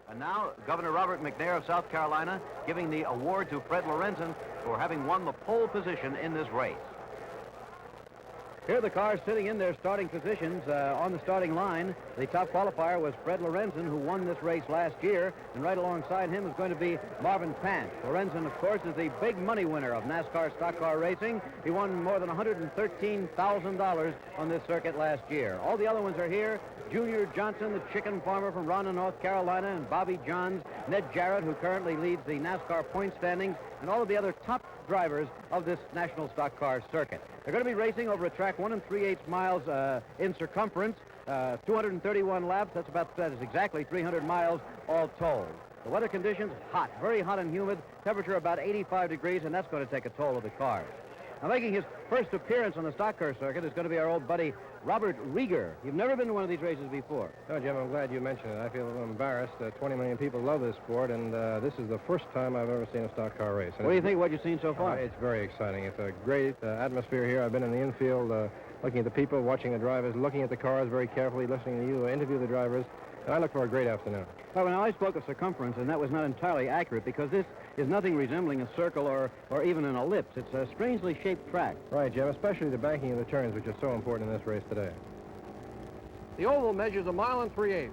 And now, Governor Robert McNair of South Carolina giving the award to Fred Lorenzen for having won the pole position in this race. Here are the cars sitting in their starting positions on the starting line. The top qualifier was Fred Lorenzen, who won this race last year, and right alongside him is going to be Marvin Pant. Lorenzen, of course, is the big money winner of NASCAR stock car racing. He won more than $113,000 on this circuit last year. All the other ones are here. Junior Johnson, the chicken farmer from Ronda, North Carolina, and Bobby Johns, Ned Jarrett, who currently leads the NASCAR point standings, and all of the other top drivers of this national stock car circuit. They're going to be racing over a track 1 3/8 miles in circumference, 231 laps. That is exactly 300 miles all told. The weather conditions, hot, very hot and humid, temperature about 85 degrees, and that's going to take a toll of the cars. Now, making his first appearance on the stock car circuit is going to be our old buddy, Robert Rieger. You've never been to one of these races before. No, Jim, I'm glad you mentioned it. I feel a little embarrassed. 20 million people love this sport, and this is the first time I've ever seen a stock car race. And what do you think of what you've seen so far? It's very exciting. It's a great atmosphere here. I've been in the infield looking at the people, watching the drivers, looking at the cars very carefully, listening to you interview the drivers, and I look for a great afternoon. Well, now I spoke of circumference, and that was not entirely accurate because this is nothing resembling a circle or even an ellipse. It's a strangely shaped track. Right, Jim, especially the banking of the turns, which is so important in this race today. The oval measures 1 3/8 miles.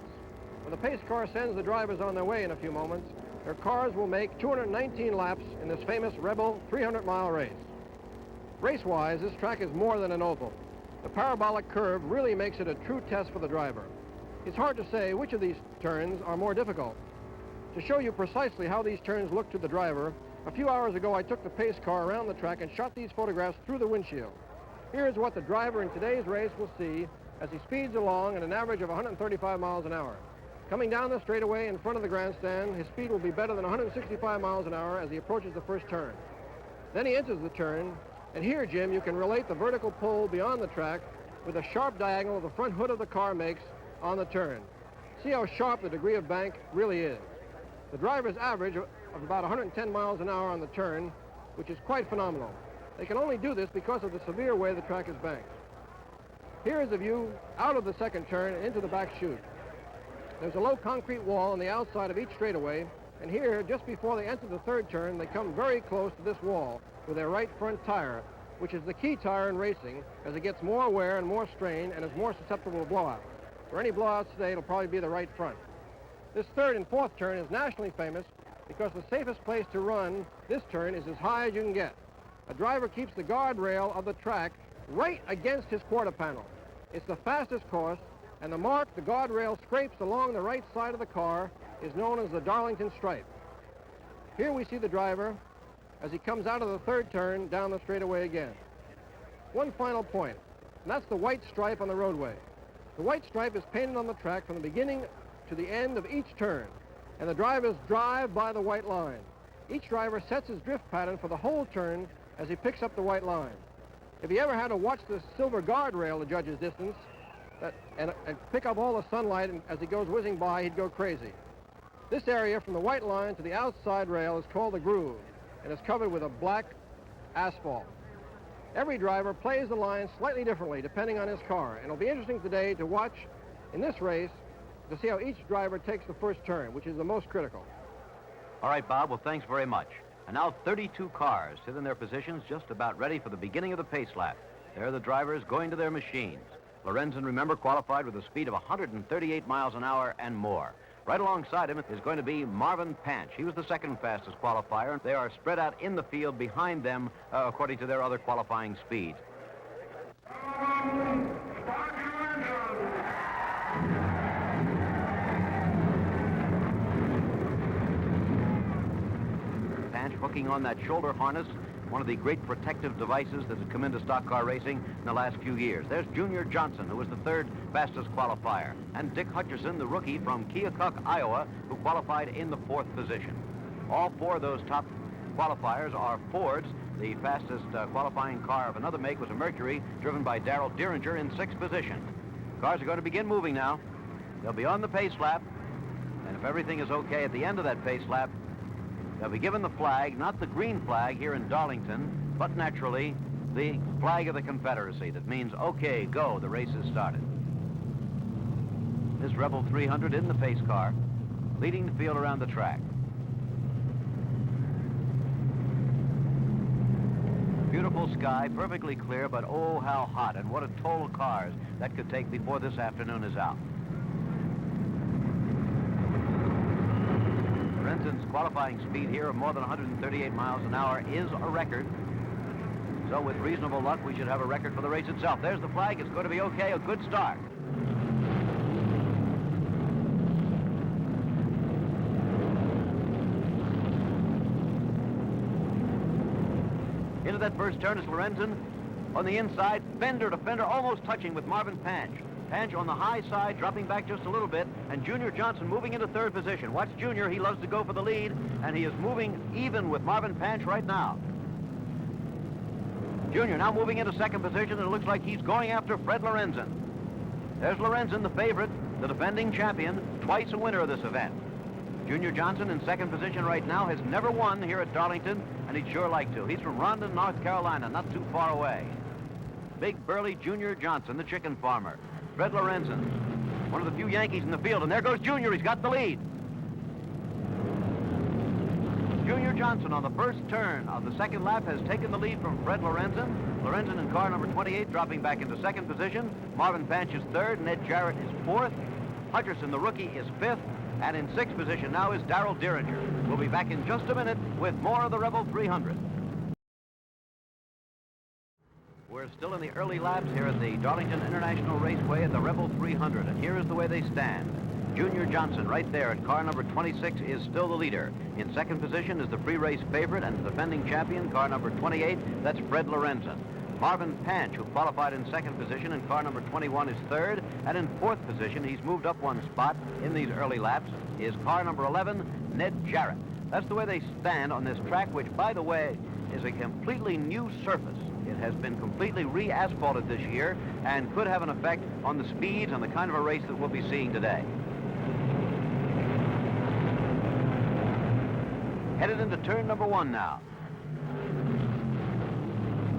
When the pace car sends the drivers on their way in a few moments, their cars will make 219 laps in this famous Rebel 300-mile race. Race-wise, this track is more than an oval. The parabolic curve really makes it a true test for the driver. It's hard to say which of these turns are more difficult. To show you precisely how these turns look to the driver, a few hours ago I took the pace car around the track and shot these photographs through the windshield. Here's what the driver in today's race will see as he speeds along at an average of 135 miles an hour. Coming down the straightaway in front of the grandstand, his speed will be better than 165 miles an hour as he approaches the first turn. Then he enters the turn, and here, Jim, you can relate the vertical pull beyond the track with a sharp diagonal the front hood of the car makes on the turn. See how sharp the degree of bank really is. The driver's average of about 110 miles an hour on the turn, which is quite phenomenal. They can only do this because of the severe way the track is banked. Here is a view out of the second turn and into the back chute. There's a low concrete wall on the outside of each straightaway, and here, just before they enter the third turn, they come very close to this wall with their right front tire, which is the key tire in racing as it gets more wear and more strain and is more susceptible to blowout. For any blowouts today, it'll probably be the right front. This third and fourth turn is nationally famous because the safest place to run this turn is as high as you can get. A driver keeps the guardrail of the track right against his quarter panel. It's the fastest course, and the mark the guardrail scrapes along the right side of the car is known as the Darlington stripe. Here we see the driver as he comes out of the third turn down the straightaway again. One final point, and that's the white stripe on the roadway. The white stripe is painted on the track from the beginning to the end of each turn, and the drivers drive by the white line. Each driver sets his drift pattern for the whole turn as he picks up the white line. If he ever had to watch the silver guardrail to judge his distance and pick up all the sunlight as he goes whizzing by, he'd go crazy. This area from the white line to the outside rail is called the groove and is covered with a black asphalt. Every driver plays the line slightly differently depending on his car, and it'll be interesting today to watch in this race to see how each driver takes the first turn, which is the most critical. All right, Bob, well, thanks very much. And now 32 cars sit in their positions just about ready for the beginning of the pace lap. There are the drivers going to their machines. Lorenzen, remember, qualified with a speed of 138 miles an hour and more. Right alongside him is going to be Marvin Pant. He was the second fastest qualifier. They are spread out in the field behind them according to their other qualifying speeds. Pant hooking on that shoulder harness, one of the great protective devices that has come into stock car racing in the last few years. There's Junior Johnson, who was the third fastest qualifier, and Dick Hutcherson, the rookie from Keokuk, Iowa, who qualified in the fourth position. All four of those top qualifiers are Fords. The fastest qualifying car of another make was a Mercury, driven by Darrell Dieringer in sixth position. Cars are going to begin moving now. They'll be on the pace lap, and if everything is okay at the end of that pace lap, they'll be given the flag, not the green flag here in Darlington, but naturally the flag of the Confederacy. That means, okay, go, the race has started. This Rebel 300 in the pace car. leading the field around the track. Beautiful sky, perfectly clear, but oh, how hot, and what a toll of cars that could take before this afternoon is out. Lorenzen's qualifying speed here of more than 138 miles an hour is a record. So with reasonable luck, we should have a record for the race itself. There's the flag. It's going to be okay. A good start. Into that first turn is Lorenzen. On the inside, fender to fender, almost touching with Marvin Panch. Panch on the high side, dropping back just a little bit, and Junior Johnson moving into third position. Watch Junior. He loves to go for the lead, and he is moving even with Marvin Panch right now. Junior now moving into second position, and it looks like he's going after Fred Lorenzen. There's Lorenzen, the favorite, the defending champion, twice a winner of this event. Junior Johnson in second position right now, has never won here at Darlington, and he'd sure like to. He's from Rondon, North Carolina, not too far away. Big burly Junior Johnson, the chicken farmer. Fred Lorenzen, one of the few Yankees in the field, and there goes Junior. He's got the lead. Junior Johnson on the first turn of the second lap has taken the lead from Fred Lorenzen. Lorenzen in car number 28 dropping back into second position. Marvin Panch is third. Ned Jarrett is fourth. Hutcherson, the rookie, is fifth. And in sixth position now is Darrell Dieringer. We'll be back in just a minute with more of the Rebel 300. We're still in the early laps here at the Darlington International Raceway at the Rebel 300, and here is the way they stand. Junior Johnson right there at car number 26 is still the leader. In second position is the pre-race favorite and defending champion, car number 28, that's Fred Lorenzen. Marvin Panch, who qualified in second position in car number 21, is third, and in fourth position, he's moved up one spot in these early laps, is car number 11, Ned Jarrett. That's the way they stand on this track, which, by the way, is a completely new surface. It has been completely re-asphalted this year and could have an effect on the speeds and the kind of a race that we'll be seeing today. Headed into turn number 1 now.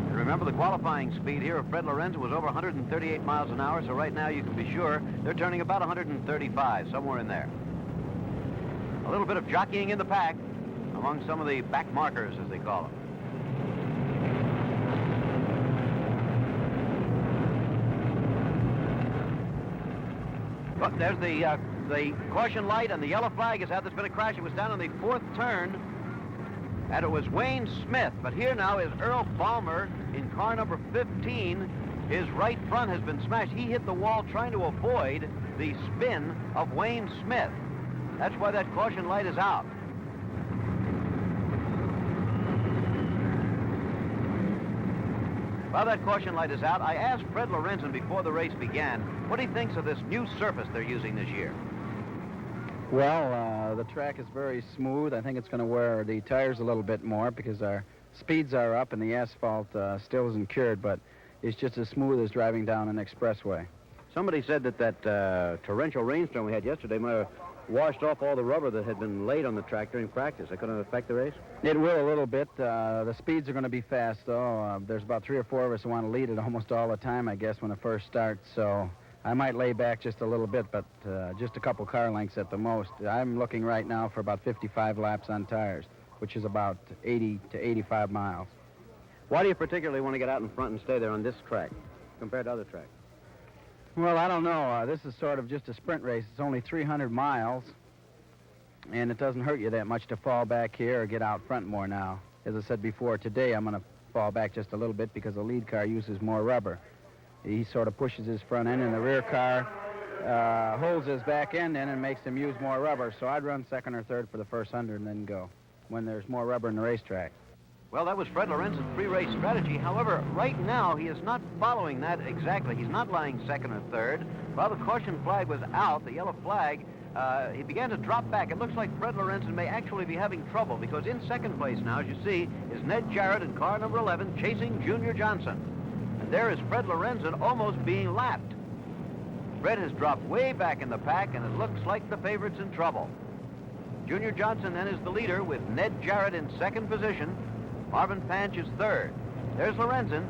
And remember, the qualifying speed here of Fred Lorenzen was over 138 miles an hour, so right now you can be sure they're turning about 135, somewhere in there. A little bit of jockeying in the pack among some of the back markers, as they call them. Look, there's the caution light, and the yellow flag is out. There's been a crash. It was down on the fourth turn, and it was Wayne Smith. But here now is Earl Balmer in car number 15. His right front has been smashed. He hit the wall trying to avoid the spin of Wayne Smith. That's why that caution light is out. While that caution light is out, I asked Fred Lorenzen before the race began what he thinks of this new surface they're using this year. Well, the track is very smooth. I think it's going to wear the tires a little bit more because our speeds are up and the asphalt still isn't cured, but it's just as smooth as driving down an expressway. Somebody said that torrential rainstorm we had yesterday might have washed off all the rubber that had been laid on the track during practice. That couldn't affect the race? It will a little bit. The speeds are going to be fast, though. There's about 3 or 4 of us who want to lead it almost all the time, I guess, when it first starts. So I might lay back just a little bit, but just a couple car lengths at the most. I'm looking right now for about 55 laps on tires, which is about 80 to 85 miles. Why do you particularly want to get out in front and stay there on this track compared to other tracks? Well, I don't know. This is sort of just a sprint race. It's only 300 miles, and it doesn't hurt you that much to fall back here or get out front more now. As I said before, today I'm going to fall back just a little bit because the lead car uses more rubber. He sort of pushes his front end, and the rear car holds his back end in and makes him use more rubber. So I'd run second or third for the first 100 and then go when there's more rubber in the racetrack. Well, that was Fred Lorenzen's pre-race strategy. However, right now, he is not following that exactly. He's not lying second or third. While the caution flag was out, the yellow flag, he began to drop back. It looks like Fred Lorenzen may actually be having trouble because in second place now, as you see, is Ned Jarrett in car number 11 chasing Junior Johnson. And there is Fred Lorenzen almost being lapped. Fred has dropped way back in the pack, and it looks like the favorite's in trouble. Junior Johnson then is the leader with Ned Jarrett in second position. Marvin Panch is third. There's Lorenzen.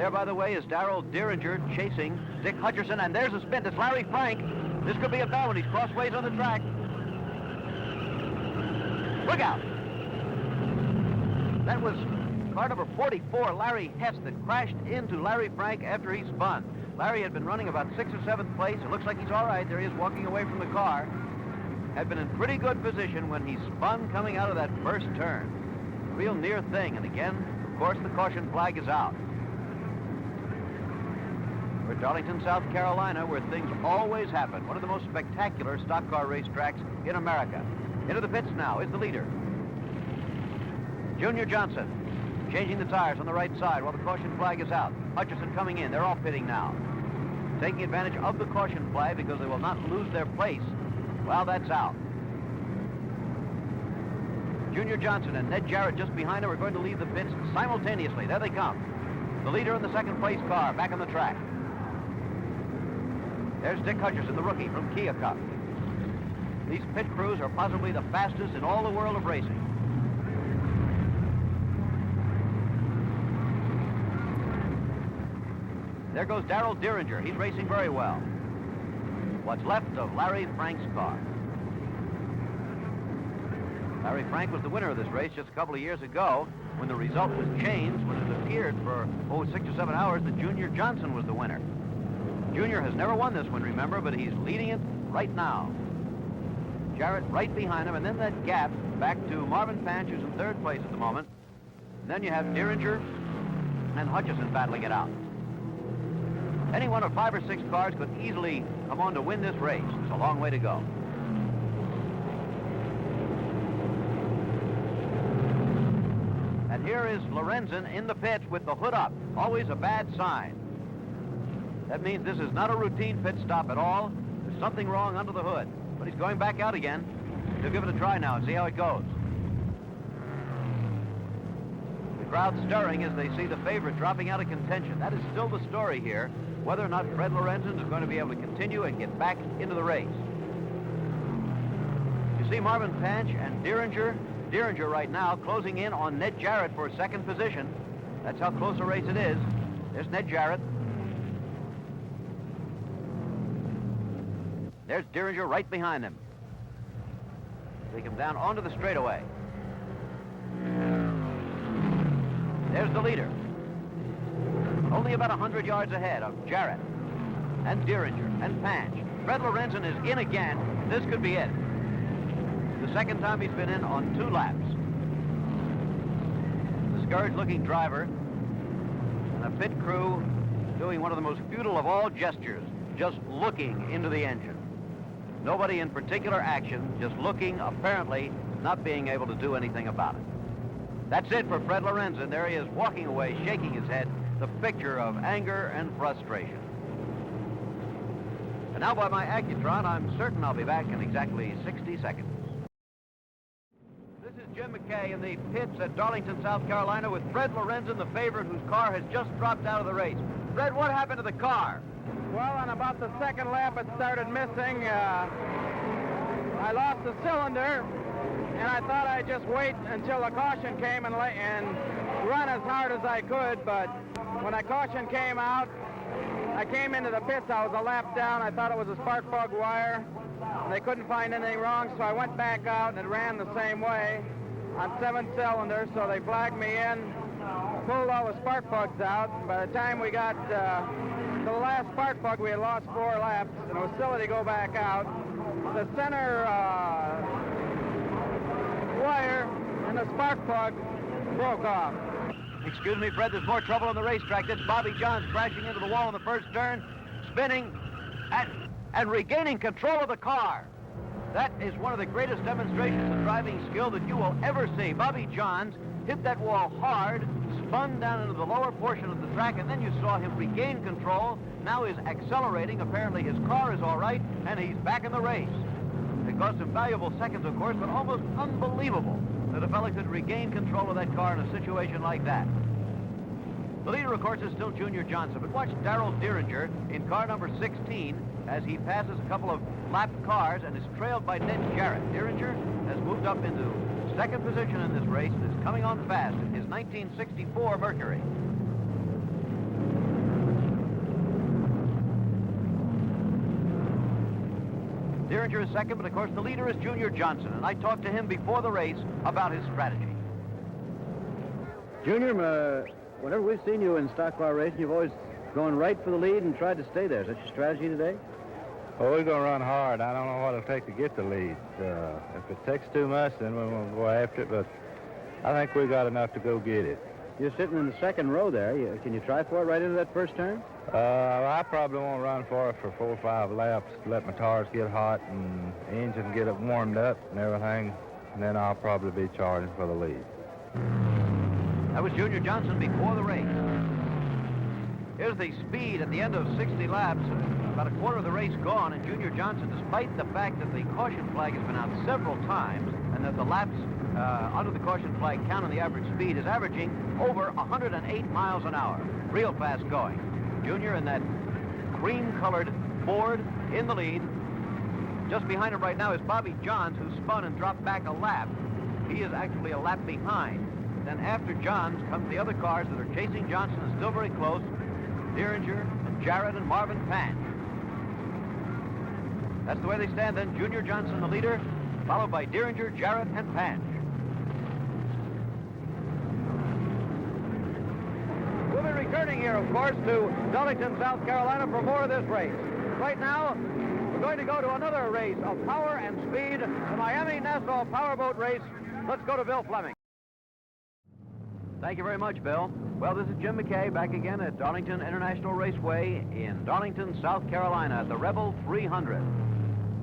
There, by the way, is Darrell Dieringer chasing Dick Hutcherson, and there's a spin. It's Larry Frank. This could be a bell when he's crossways on the track. Look out. That was car number 44, Larry Hess, that crashed into Larry Frank after he spun. Larry had been running about 6th or 7th place. It looks like he's all right. There he is walking away from the car. Had been in pretty good position when he spun coming out of that first turn. Real near thing. And again, of course, the caution flag is out. We're at Darlington, South Carolina, where things always happen. One of the most spectacular stock car racetracks in America. Into the pits now is the leader, Junior Johnson, changing the tires on the right side while the caution flag is out. Hutcherson coming in. They're all pitting now, taking advantage of the caution flag because they will not lose their place while that's out. Junior Johnson and Ned Jarrett just behind him are going to leave the pits simultaneously. There they come. The leader in the second place car back on the track. There's Dick Hutcherson, the rookie from Kia Cup. These pit crews are possibly the fastest in all the world of racing. There goes Darrell Dieringer. He's racing very well. What's left of Larry Frank's car. Larry Frank was the winner of this race just a couple of years ago when the result was changed, when it appeared for 6 or 7 hours that Junior Johnson was the winner. Junior has never won this one, remember, but he's leading it right now. Jarrett right behind him, and then that gap back to Marvin Panch, who's in 3rd place at the moment. And then you have Dieringer and Hutcherson battling it out. Any one of 5 or 6 cars could easily come on to win this race. It's a long way to go. And here is Lorenzen in the pits with the hood up. Always a bad sign. That means this is not a routine pit stop at all. There's something wrong under the hood. But he's going back out again. He'll give it a try now and see how it goes. The crowd stirring as they see the favorite dropping out of contention. That is still the story here, whether or not Fred Lorenzen is going to be able to continue and get back into the race. You see Marvin Panch and Dieringer. Dieringer right now closing in on Ned Jarrett for 2nd position. That's how close a race it is. There's Ned Jarrett. There's Dieringer right behind him. They come down onto the straightaway. There's the leader. Only about 100 yards ahead of Jarrett and Dieringer and Panch. Fred Lorenzen is in again. This could be it. The second time he's been in on 2 laps. Discouraged-looking driver and a pit crew doing one of the most futile of all gestures, just looking into the engine. Nobody in particular action, just looking, apparently not being able to do anything about it. That's it for Fred Lorenzen. There he is walking away, shaking his head, the picture of anger and frustration. And now by my Accutron, I'm certain I'll be back in exactly 60 seconds. This is Jim McKay in the pits at Darlington, South Carolina with Fred Lorenzen, the favorite, whose car has just dropped out of the race. Fred, what happened to the car? Well, on about the 2nd lap, it started missing. I lost the cylinder, and I thought I'd just wait until the caution came and run as hard as I could. But when the caution came out, I came into the pits. I was a lap down. I thought it was a spark plug wire. They couldn't find anything wrong, so I went back out, and it ran the same way on 7 cylinders. So they flagged me in, pulled all the spark plugs out. By the time we got to the last spark plug, we had lost 4 laps, and it was silly to go back out. The center wire and the spark plug broke off. Excuse me, Fred, there's more trouble on the racetrack. That's Bobby Johns crashing into the wall in the first turn, spinning and regaining control of the car. That is one of the greatest demonstrations of driving skill that you will ever see. Bobby Johns hit that wall hard, spun down into the lower portion of the track, and then you saw him regain control. Now he's accelerating. Apparently his car is all right, and he's back in the race. It cost him valuable seconds, of course, but almost unbelievable that a fella could regain control of that car in a situation like that. The leader, of course, is still Junior Johnson, but watch Darrell Dieringer in car number 16 as he passes a couple of lapped cars and is trailed by Ned Jarrett. Dieringer has moved up into 2nd position in this race and is coming on fast in his 1964 Mercury. Derringer is second, but of course the leader is Junior Johnson, and I talked to him before the race about his strategy. Junior, whenever we've seen you in stock car racing, you've always gone right for the lead and tried to stay there. Is that your strategy today? Well, we're going to run hard. I don't know what it'll take to get the lead. If it takes too much, then we won't go after it, but I think we got enough to go get it. You're sitting in the second row there. Can you try for it right into that first turn? I probably won't run for it for 4 or 5 laps, let my tires get hot and the engine get it warmed up and everything, and then I'll probably be charging for the lead. That was Junior Johnson before the race. Here's the speed at the end of 60 laps. About a quarter of the race gone, and Junior Johnson, despite the fact that the caution flag has been out several times and that the laps under the caution flag count on the average speed, is averaging over 108 miles an hour. Real fast going. Junior in that cream-colored Ford in the lead. Just behind him right now is Bobby Johns, who spun and dropped back a lap. He is actually a lap behind. Then after Johns comes the other cars that are chasing Johnson and still very close. Derringer and Jarrett and Marvin Panch. That's the way they stand then. Junior Johnson the leader, followed by Derringer, Jarrett, and Panch. We'll be returning here, of course, to Darlington, South Carolina for more of this race. Right now, we're going to go to another race of power and speed, the Miami Nassau Powerboat Race. Let's go to Bill Fleming. Thank you very much, Bill. Well, this is Jim McKay back again at Darlington International Raceway in Darlington, South Carolina at the Rebel 300.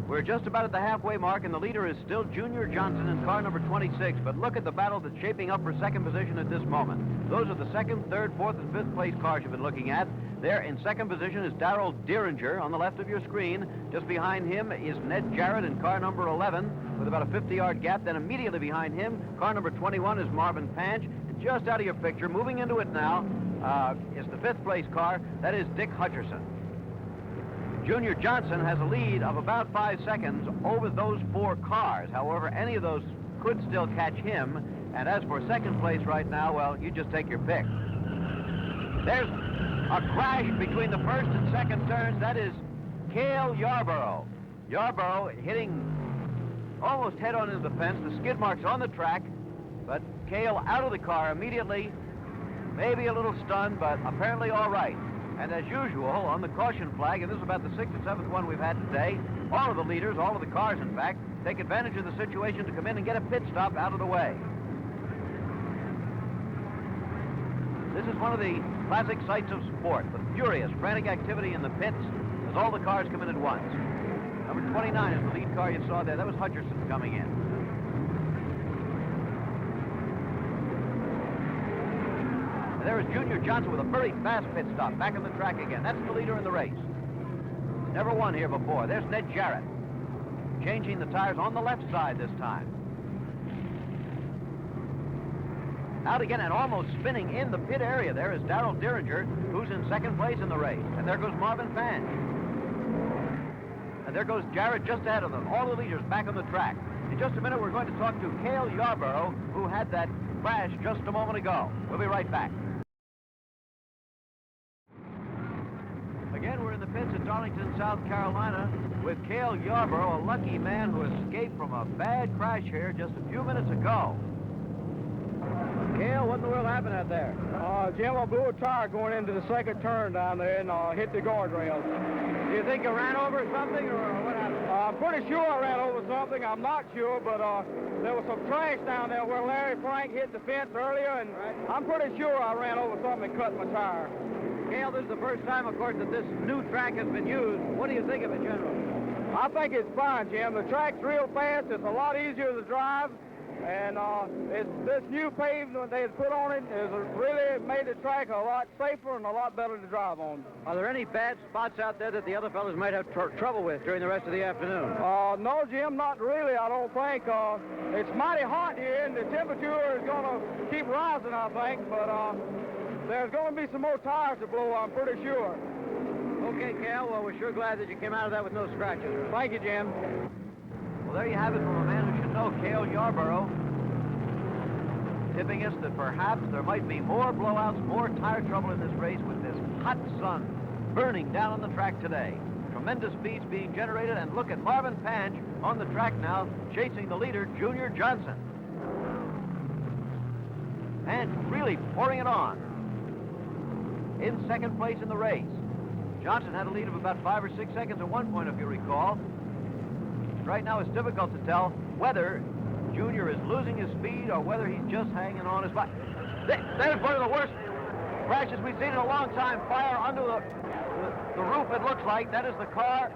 We're just about at the halfway mark, and the leader is still Junior Johnson in car number 26. But look at the battle that's shaping up for second position at this moment. Those are the second, third, fourth, and fifth place cars you've been looking at. There in second position is Darrell Derringer on the left of your screen. Just behind him is Ned Jarrett in car number 11 with about a 50-yard gap. Then immediately behind him, car number 21 is Marvin Panch. And just out of your picture, moving into it now, is the fifth place car. That is Dick Hutcherson. Junior Johnson has a lead of about 5 seconds over those 4 cars. However, any of those could still catch him. And as for second place right now, well, you just take your pick. There's a crash between the first and second turns. That is Cale Yarborough. Yarborough hitting almost head-on into the fence. The skid marks on the track, but Cale out of the car immediately. Maybe a little stunned, but apparently all right. And as usual, on the caution flag, and this is about the 6th or 7th one we've had today, all of the leaders, all of the cars, in fact, take advantage of the situation to come in and get a pit stop out of the way. This is one of the classic sights of sport, the furious, frantic activity in the pits as all the cars come in at once. Number 29 is the lead car you saw there. That was Hutcherson coming in. There is Junior Johnson with a very fast pit stop, back on the track again. That's the leader in the race. Never won here before. There's Ned Jarrett, changing the tires on the left side this time. Out again and almost spinning in the pit area. There is Darrell Derringer, who's in second place in the race. And there goes Marvin Panch. And there goes Jarrett just ahead of them. All the leaders back on the track. In just a minute, we're going to talk to Cale Yarborough, who had that crash just a moment ago. We'll be right back. Again, we're in the pits at Darlington, South Carolina, with Cale Yarborough, a lucky man who escaped from a bad crash here just a few minutes ago. Cale, what in the world happened out there? Jim, I blew a tire going into the second turn down there and hit the guardrail. Do you think you ran over something, or what happened? I'm pretty sure I ran over something. I'm not sure, but there was some trash down there where Larry Frank hit the fence earlier, and I'm pretty sure I ran over something and cut my tire. Cale, this is the first time, of course, that this new track has been used. What do you think of it, generally? I think it's fine, Jim. The track's real fast. It's a lot easier to drive. And this new pavement they had put on it has really made the track a lot safer and a lot better to drive on. Are there any bad spots out there that the other fellows might have trouble with during the rest of the afternoon? No, Jim, not really, I don't think. It's mighty hot here, and the temperature is going to keep rising, I think. But there's going to be some more tires to blow, I'm pretty sure. Okay, Cale, well, we're sure glad that you came out of that with no scratches. Thank you, Jim. Well, there you have it from a man who should know, Cale Yarborough, tipping us that perhaps there might be more blowouts, more tire trouble in this race with this hot sun burning down on the track today. tremendous speeds being generated, and look at Marvin Panch on the track now, chasing the leader, Junior Johnson. Panch really pouring it on. In second place in the race. Johnson had a lead of about 5 or 6 seconds at one point, if you recall. Right now, it's difficult to tell whether Junior is losing his speed or whether he's just hanging on his bike. That is one of the worst crashes we've seen in a long time. Fire under the roof, it looks like. That is the car.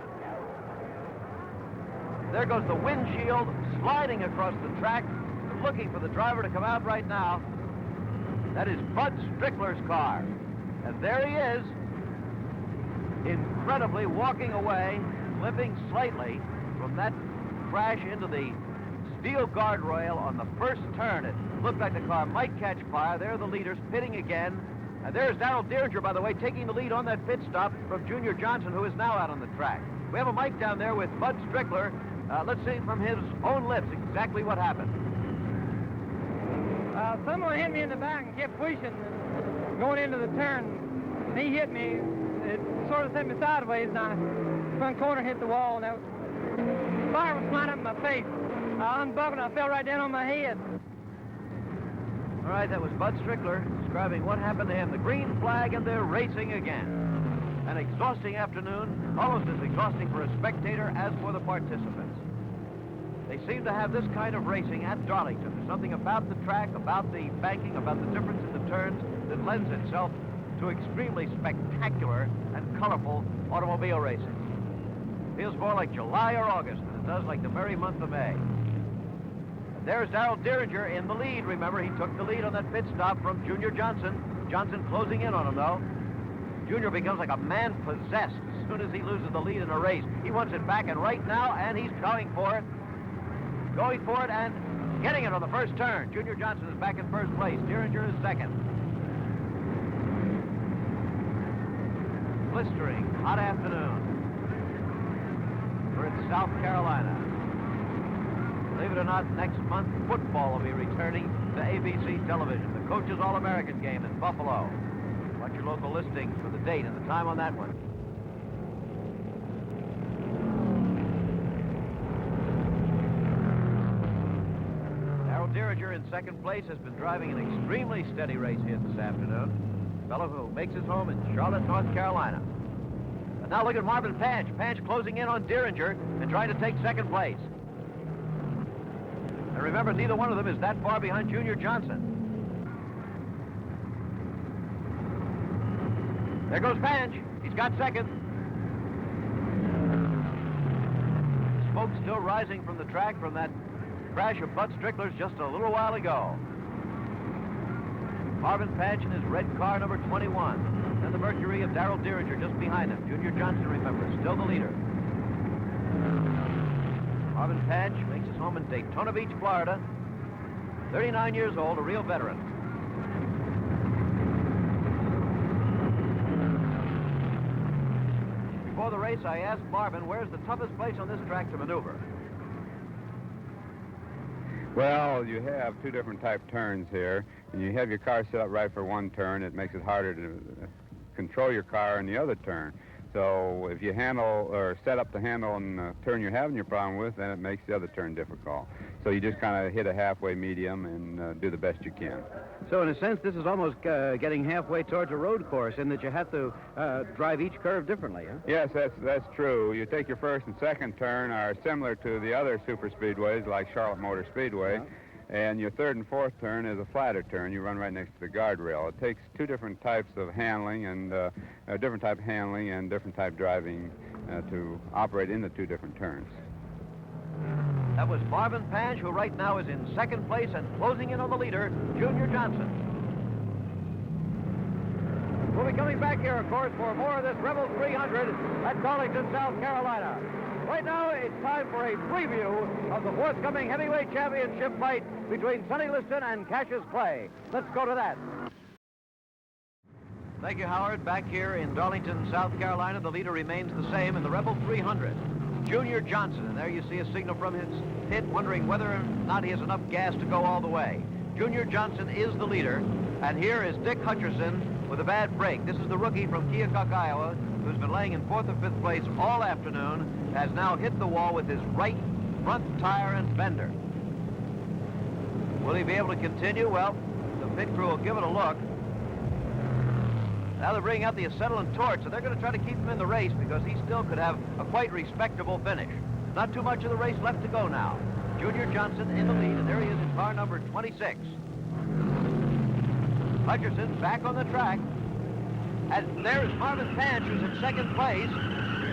There goes the windshield sliding across the track, looking for the driver to come out right now. That is Bud Strickler's car. And there he is, incredibly walking away, limping slightly from that crash into the steel guardrail on the first turn. It looked like the car might catch fire. There are the leaders pitting again. And there's Darrell Derringer, by the way, taking the lead on that pit stop from Junior Johnson, who is now out on the track. We have a mic down there with Bud Strickler. Let's see from his own lips exactly what happened. Someone hit me in the back and kept pushing, going into the turn. And he hit me. It sort of sent me sideways, and I front corner hit the wall, and fire was flying up in my face. I unbuckled, and I fell right down on my head. All right, that was Bud Strickler describing what happened to him. The green flag, and they're racing again. An exhausting afternoon, almost as exhausting for a spectator as for the participants. They seem to have this kind of racing at Darlington. There's something about the track, about the banking, about the difference in the turns that lends itself to extremely spectacular and colorful automobile racing. Feels more like July or August than it does like the merry month of May. And there's Darrell Derringer in the lead. Remember, he took the lead on that pit stop from Junior Johnson. Johnson closing in on him, though. Junior becomes like a man possessed as soon as he loses the lead in a race. He wants it back, and right now, and he's going for it. Going for it and getting it on the first turn. Junior Johnson is back in first place. Derringer is second. Blistering hot afternoon. We're in South Carolina. Believe it or not, next month football will be returning to ABC television. The Coaches All-American game in Buffalo. Watch your local listings for the date and the time on that one. Darrell Derringer in second place has been driving an extremely steady race here this afternoon. Fellow who makes his home in Charlotte, North Carolina. But now look at Marvin Panch. Panch closing in on Derringer and trying to take second place. And remember, neither one of them is that far behind Junior Johnson. There goes Panch. He's got second. Smoke still rising from the track from that crash of Bud Strickler's just a little while ago. Marvin Panch in his red car, number 21. And the Mercury of Darrell Derringer just behind him. Junior Johnson, remember, still the leader. Marvin Panch makes his home in Daytona Beach, Florida. 39 years old, a real veteran. Before the race, I asked Marvin, where's the toughest place on this track to maneuver? Well, you have two different type turns here, and you have your car set up right for one turn. It makes it harder to control your car in the other turn. So if you handle or set up the handle on the turn you're having your problem with, then it makes the other turn difficult. So you just kind of hit a halfway medium and do the best you can. So in a sense, this is almost getting halfway towards a road course in that you have to drive each curve differently, huh? Yes, that's true. You take your first and second turn are similar to the other super speedways like Charlotte Motor Speedway. Yeah. And your third and fourth turn is a flatter turn. You run right next to the guardrail. It takes two different types of handling and different type handling and different type driving to operate in the two different turns. That was Marvin Panch, who right now is in second place and closing in on the leader, Junior Johnson. We'll be coming back here, of course, for more of this Rebel 300 at Darlington, South Carolina. Right now, it's time for a preview of the forthcoming heavyweight championship fight between Sonny Liston and Cassius Clay. Let's go to that. Thank you, Howard. Back here in Darlington, South Carolina, the leader remains the same in the Rebel 300. Junior Johnson, and there you see a signal from his pit, wondering whether or not he has enough gas to go all the way. Junior Johnson is the leader, and here is Dick Hutcherson, with a bad brake. This is the rookie from Keokuk, Iowa, who's been laying in 4th or 5th place all afternoon, has now hit the wall with his right front tire and fender. Will he be able to continue? Well, the pit crew will give it a look. Now they're bringing out the acetylene torch, so they're going to try to keep him in the race because he still could have a quite respectable finish. Not too much of the race left to go now. Junior Johnson in the lead, and there he is in car number 26. Hutcherson back on the track. And there's Marvin Panch, who's in 2nd place.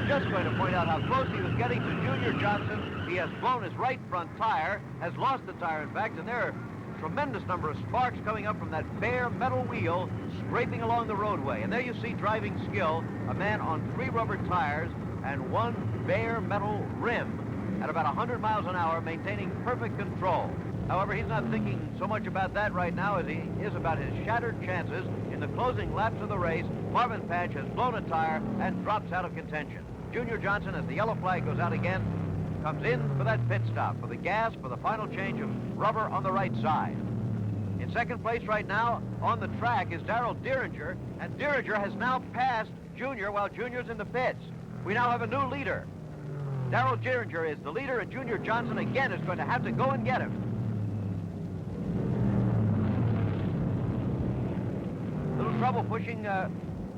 Just going to point out how close he was getting to Junior Johnson. He has blown his right front tire, has lost the tire, in fact, and there are a tremendous number of sparks coming up from that bare metal wheel scraping along the roadway. And there you see driving skill, a man on 3 rubber tires and 1 bare metal rim at about 100 miles an hour, maintaining perfect control. However, he's not thinking so much about that right now as he is about his shattered chances in the closing laps of the race. Marvin Patch has blown a tire and drops out of contention. Junior Johnson, as the yellow flag goes out again, comes in for that pit stop for the gas for the final change of rubber on the right side. In 2nd place right now on the track is Darrell Dieringer, and Dieringer has now passed Junior while Junior's in the pits. We now have a new leader. Darrell Dieringer is the leader, and Junior Johnson again is going to have to go and get him. Little trouble pushing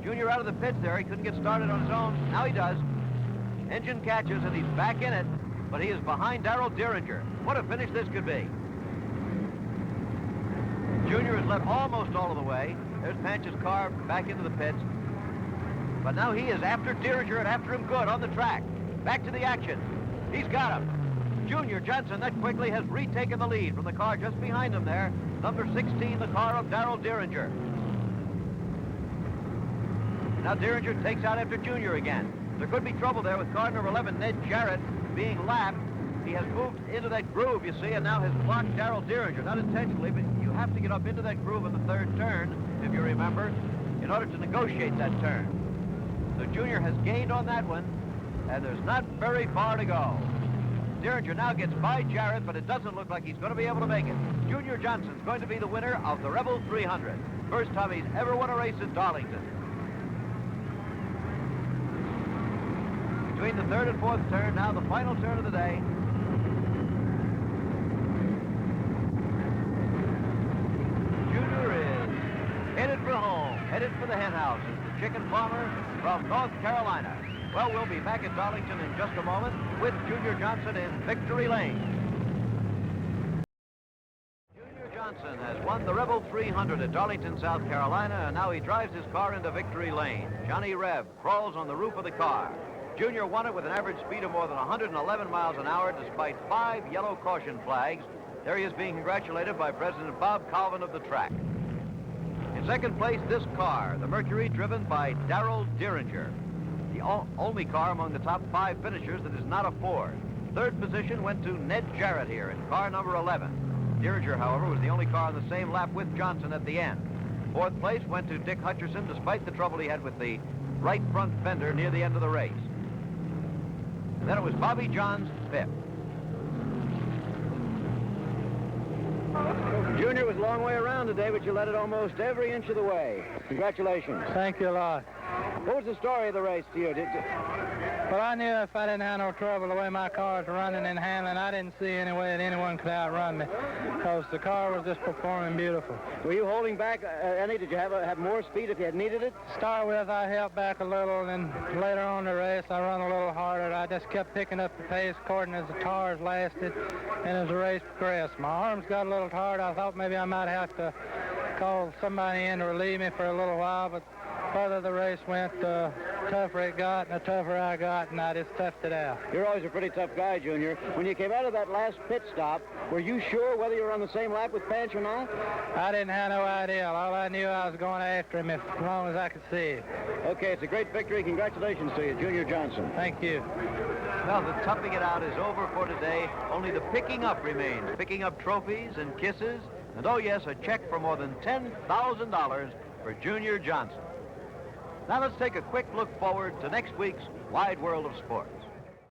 Junior out of the pits there. He couldn't get started on his own. Now he does. Engine catches, and he's back in it, but he is behind Darrell Dieringer. What a finish this could be. Junior has led almost all of the way. There's Panch's car back into the pits. But now he is after Dieringer and after him good on the track. Back to the action. He's got him. Junior Johnson that quickly has retaken the lead from the car just behind him there. Number 16, the car of Darrell Dieringer. Now Dieringer takes out after Junior again. There could be trouble there with car number 11, Ned Jarrett, being lapped. He has moved into that groove, you see, and now has blocked Darrell Dieringer. Not intentionally, but you have to get up into that groove in the 3rd turn, if you remember, in order to negotiate that turn. So Junior has gained on that one, and there's not very far to go. Dieringer now gets by Jarrett, but it doesn't look like he's going to be able to make it. Junior Johnson's going to be the winner of the Rebel 300. First time he's ever won a race at Darlington. Between the 3rd and 4th turn, now the final turn of the day. Junior is headed for home, headed for the hen house. It's the chicken farmer from North Carolina. Well, we'll be back at Darlington in just a moment with Junior Johnson in Victory Lane. Junior Johnson has won the Rebel 300 at Darlington, South Carolina, and now he drives his car into Victory Lane. Johnny Reb crawls on the roof of the car. Junior won it with an average speed of more than 111 miles an hour despite 5 yellow caution flags. There he is being congratulated by President Bob Calvin of the track. In 2nd place, this car, the Mercury, driven by Darrell Dieringer, the only car among the top 5 finishers that is not a Ford. 3rd position went to Ned Jarrett here in car number 11. Dieringer, however, was the only car on the same lap with Johnson at the end. 4th place went to Dick Hutcherson, despite the trouble he had with the right front fender near the end of the race. And then it was Bobby Johns, 5th. Junior was a long way around today, but you led it almost every inch of the way. Congratulations. Thank you a lot. What was the story of the race to you? Well, I knew if I didn't have no trouble the way my car was running and handling, I didn't see any way that anyone could outrun me, because the car was just performing beautiful. Were you holding back any? Did you have more speed if you had needed it? To start with, I held back a little, and then later on in the race, I run a little harder. I just kept picking up the pace according as the tires lasted and as the race progressed. My arms got a little tired. I thought maybe I might have to call somebody in to relieve me for a little while, but the further the race went, the tougher it got, and the tougher I got, and I just toughed it out. You're always a pretty tough guy, Junior. When you came out of that last pit stop, were you sure whether you were on the same lap with Panch or not? I didn't have no idea. All I knew, I was going after him as long as I could see it. Okay, it's a great victory. Congratulations to you, Junior Johnson. Thank you. Well, the toughing it out is over for today. Only the picking up remains. Picking up trophies and kisses, and oh yes, a check for more than $10,000 for Junior Johnson. Now let's take a quick look forward to next week's Wide World of Sport.